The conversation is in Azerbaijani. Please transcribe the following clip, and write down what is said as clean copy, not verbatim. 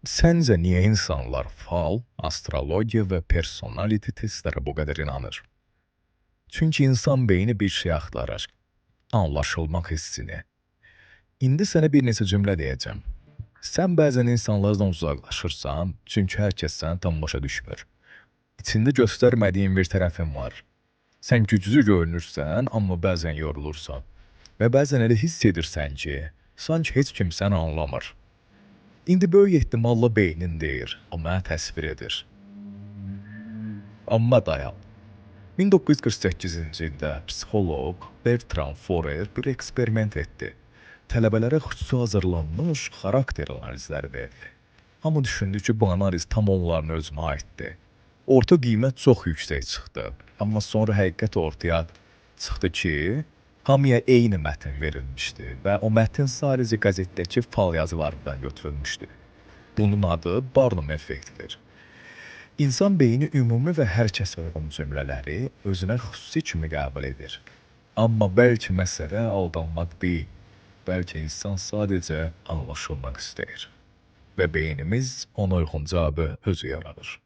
Səncə niyə insanlar fal, astrologiya və personality testlərə bu qədər inanır? Çünki insan beyni bir şey axtarır. Anlaşılmaq hissini. İndi sənə bir neçə cümlə deyəcəm. Sən bəzən insanlardan uzaqlaşırsan, çünki hər kəs səni tam başa düşmür. İçində göstərmədiyin bir tərəfin var. Sən güclü görünürsən, amma bəzən yorulursan. Və bəzən elə hiss edirsən ki, sanki heç kim səni anlamır. İndi böyük ehtimalla beynin deyir, o mənə təsvir edir. Amma dayan. 1948-ci ildə psixoloq Bertrand Forer bir eksperiment etdi. Tələbələrə xüsusi hazırlanmış xarakter analizləri verdi. Amma düşündü ki, bu analiz tam onların özünə aiddir. Orta qiymət çox yüksək çıxdı. Amma sonra həqiqət ortaya çıxdı ki, hamıya eyni mətn verilmişdi və o mətn sadəcə qəzetdəki fal yazılarından götürülmüşdü. Bunun adı Barnum effektidir. İnsan beyni ümumi və hər kəsə uyğun cümlələri özünə xüsusi kimi qəbul edir. Amma bəlkə məsələ aldanmaq deyil. Bəlkə insan sadəcə anlaşılmaq istəyir. Və beynimiz ona uyğun cavabı özü yaradır.